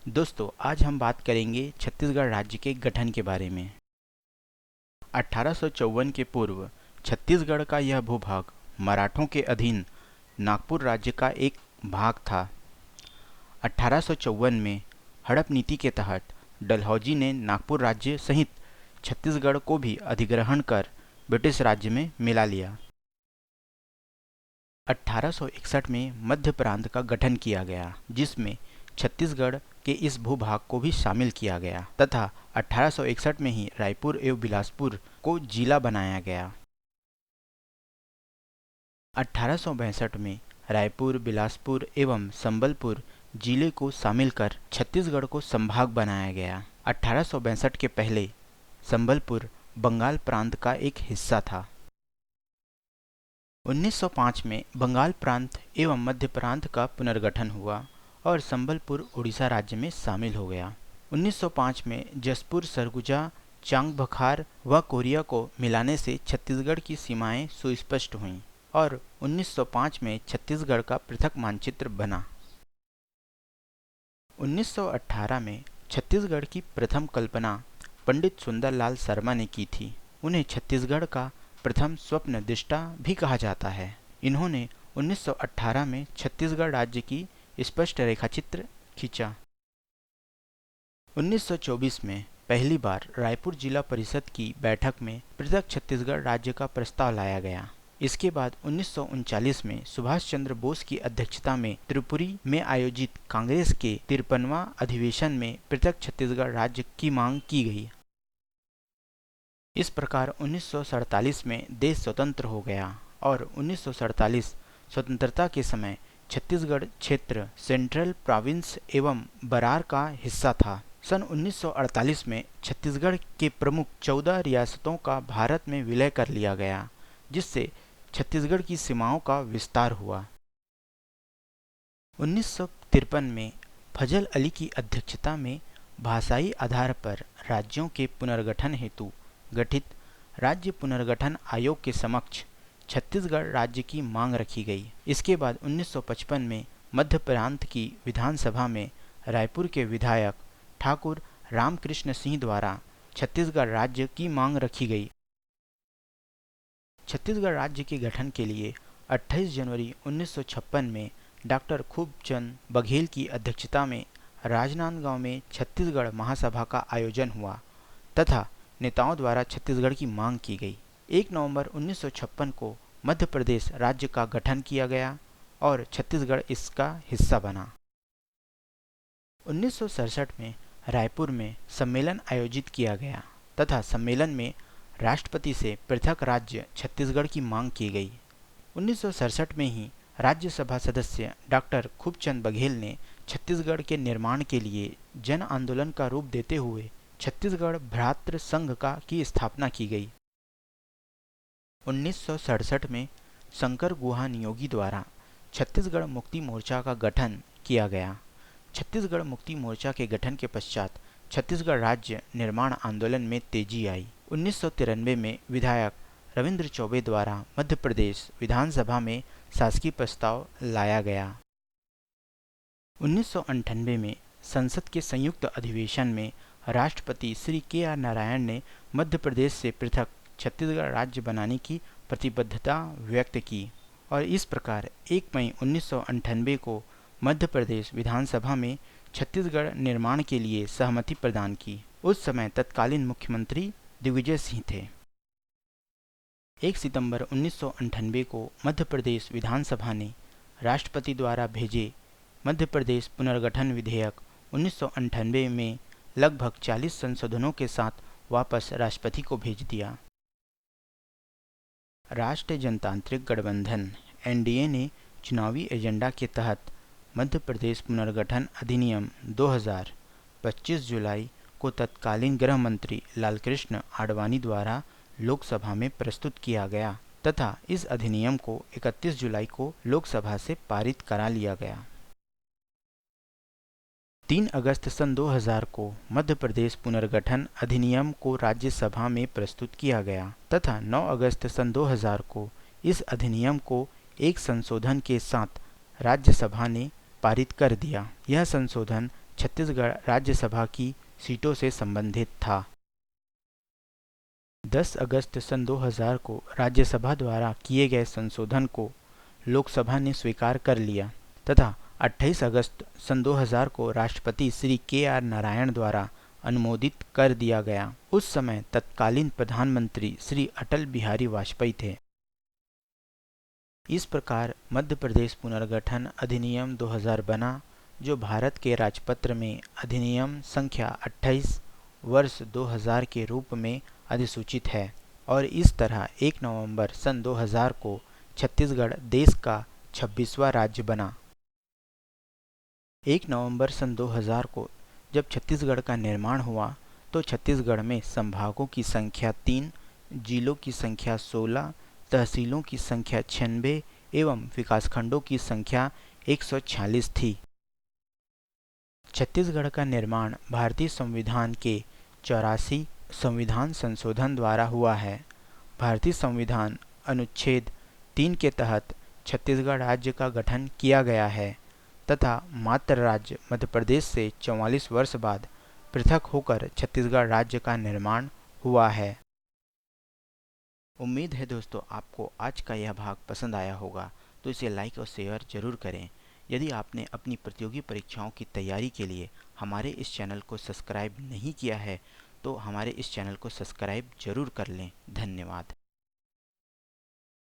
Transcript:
दोस्तों, आज हम बात करेंगे छत्तीसगढ़ राज्य के गठन के बारे में। 1854 के पूर्व छत्तीसगढ़ का यह भूभाग मराठों के अधीन नागपुर राज्य का एक भाग था। 1854 में हड़प नीति के तहत डलहौजी ने नागपुर राज्य सहित छत्तीसगढ़ को भी अधिग्रहण कर ब्रिटिश राज्य में मिला लिया। 1861 में मध्य प्रांत का गठन किया गया, जिसमें छत्तीसगढ़ के इस भूभाग को भी शामिल किया गया तथा 1861 में ही रायपुर एवं बिलासपुर को जिला बनाया गया। 1862 में रायपुर, बिलासपुर एवं संबलपुर जिले को शामिल कर छत्तीसगढ़ को संभाग बनाया गया। 1862 के पहले संबलपुर बंगाल प्रांत का एक हिस्सा था। 1905 में बंगाल प्रांत एवं मध्य प्रांत का पुनर्गठन हुआ और संबलपुर उड़ीसा राज्य में शामिल हो गया। 1905 में जसपुर, सरगुजा, चांगबखार व कोरिया को मिलाने से छत्तीसगढ़ की सीमाएं सुस्पष्ट हुईं और 1905 में छत्तीसगढ़ का पृथक मानचित्र बना। 1918 में छत्तीसगढ़ की प्रथम कल्पना पंडित सुंदरलाल शर्मा ने की थी। उन्हें छत्तीसगढ़ का प्रथम स्वप्न दृष्टा भी कहा जाता है। इन्होंने 1918 में छत्तीसगढ़ राज्य की स्पष्ट रेखाचित्र खींचा। 1924 में पहली बार रायपुर जिला परिषद की बैठक में पृथक छत्तीसगढ़ राज्य का प्रस्ताव लाया गया। इसके बाद 1939 में सुभाष चंद्र बोस की अध्यक्षता में त्रिपुरी में आयोजित कांग्रेस के 53वां अधिवेशन में पृथक छत्तीसगढ़ राज्य की मांग की गई। इस प्रकार 1947 में देश स्वतंत्र हो गया और 1947 स्वतंत्रता के समय छत्तीसगढ़ क्षेत्र सेंट्रल प्रोविंस एवं बरार का हिस्सा था। सन 1948 में छत्तीसगढ़ के प्रमुख 14 रियासतों का भारत में विलय कर लिया गया, जिससे छत्तीसगढ़ की सीमाओं का विस्तार हुआ। 1953 में फजल अली की अध्यक्षता में भाषाई आधार पर राज्यों के पुनर्गठन हेतु गठित राज्य पुनर्गठन आयोग के समक्ष छत्तीसगढ़ राज्य की मांग रखी गई। इसके बाद 1955 में मध्य प्रांत की विधानसभा में रायपुर के विधायक ठाकुर रामकृष्ण सिंह द्वारा छत्तीसगढ़ राज्य की मांग रखी गई। छत्तीसगढ़ राज्य के गठन के लिए 28 जनवरी 1956 में डॉक्टर खूबचंद बघेल की अध्यक्षता में राजनांदगांव में छत्तीसगढ़ महासभा का आयोजन हुआ तथा नेताओं द्वारा छत्तीसगढ़ की मांग की गई। 1 नवंबर 1956 को मध्य प्रदेश राज्य का गठन किया गया और छत्तीसगढ़ इसका हिस्सा बना। 1967 में रायपुर में सम्मेलन आयोजित किया गया तथा सम्मेलन में राष्ट्रपति से पृथक राज्य छत्तीसगढ़ की मांग की गई। 1967 में ही राज्यसभा सदस्य डॉक्टर खूबचंद बघेल ने छत्तीसगढ़ के निर्माण के लिए जन आंदोलन का रूप देते हुए छत्तीसगढ़ भ्रातृ संघ की स्थापना की गई। 1967 में शंकर गुहा नियोगी द्वारा छत्तीसगढ़ मुक्ति मोर्चा का गठन किया गया। छत्तीसगढ़ मुक्ति मोर्चा के गठन के पश्चात छत्तीसगढ़ राज्य निर्माण आंदोलन में तेजी आई। 1993 में विधायक रविंद्र चौबे द्वारा मध्य प्रदेश विधानसभा में शासकीय प्रस्ताव लाया गया। 1998 में संसद के संयुक्त अधिवेशन में राष्ट्रपति श्री के.आर. नारायण ने मध्य प्रदेश से पृथक छत्तीसगढ़ राज्य बनाने की प्रतिबद्धता व्यक्त की और इस प्रकार 1 मई 1998 को मध्य प्रदेश विधानसभा में छत्तीसगढ़ निर्माण के लिए सहमति प्रदान की। उस समय तत्कालीन मुख्यमंत्री दिग्विजय सिंह थे। 1 सितंबर 1998 को मध्य प्रदेश विधानसभा ने राष्ट्रपति द्वारा भेजे मध्य प्रदेश पुनर्गठन विधेयक 1998 में लगभग 40 संशोधनों के साथ वापस राष्ट्रपति को भेज दिया। राष्ट्रीय जनतांत्रिक गठबंधन (एनडीए) ने चुनावी एजेंडा के तहत मध्य प्रदेश पुनर्गठन अधिनियम 2000 25 जुलाई को तत्कालीन गृह मंत्री लालकृष्ण आडवाणी द्वारा लोकसभा में प्रस्तुत किया गया तथा इस अधिनियम को 31 जुलाई को लोकसभा से पारित करा लिया गया। 3 अगस्त सन 2000 को मध्य प्रदेश पुनर्गठन अधिनियम को राज्यसभा में प्रस्तुत किया गया तथा 9 अगस्त सन 2000 को इस अधिनियम को एक संशोधन के साथ राज्यसभा ने पारित कर दिया। यह संशोधन छत्तीसगढ़ राज्यसभा की सीटों से संबंधित था। 10 अगस्त सन 2000 को राज्यसभा द्वारा किए गए संशोधन को लोकसभा ने स्वीकार कर लिया तथा 28 अगस्त सन 2000 को राष्ट्रपति श्री के.आर. नारायण द्वारा अनुमोदित कर दिया गया। उस समय तत्कालीन प्रधानमंत्री श्री अटल बिहारी वाजपेयी थे। इस प्रकार मध्य प्रदेश पुनर्गठन अधिनियम 2000 बना, जो भारत के राजपत्र में अधिनियम संख्या 28 वर्ष 2000 के रूप में अधिसूचित है और इस तरह 1 नवंबर सन 2000 को छत्तीसगढ़ देश का 26वां राज्य बना। 1 नवंबर सन 2000 को जब छत्तीसगढ़ का निर्माण हुआ तो छत्तीसगढ़ में संभागों की संख्या 3, जिलों की संख्या 16, तहसीलों की संख्या 96 एवं विकासखंडों की संख्या 146 थी। छत्तीसगढ़ का निर्माण भारतीय संविधान के 84 संविधान संशोधन द्वारा हुआ है। भारतीय संविधान अनुच्छेद 3 के तहत छत्तीसगढ़ राज्य का गठन किया गया है तथा मात्र राज्य मध्य प्रदेश से 44 वर्ष बाद पृथक होकर छत्तीसगढ़ राज्य का निर्माण हुआ है। उम्मीद है दोस्तों आपको आज का यह भाग पसंद आया होगा, तो इसे लाइक और शेयर जरूर करें। यदि आपने अपनी प्रतियोगी परीक्षाओं की तैयारी के लिए हमारे इस चैनल को सब्सक्राइब नहीं किया है तो हमारे इस चैनल को सब्सक्राइब जरूर कर लें। धन्यवाद।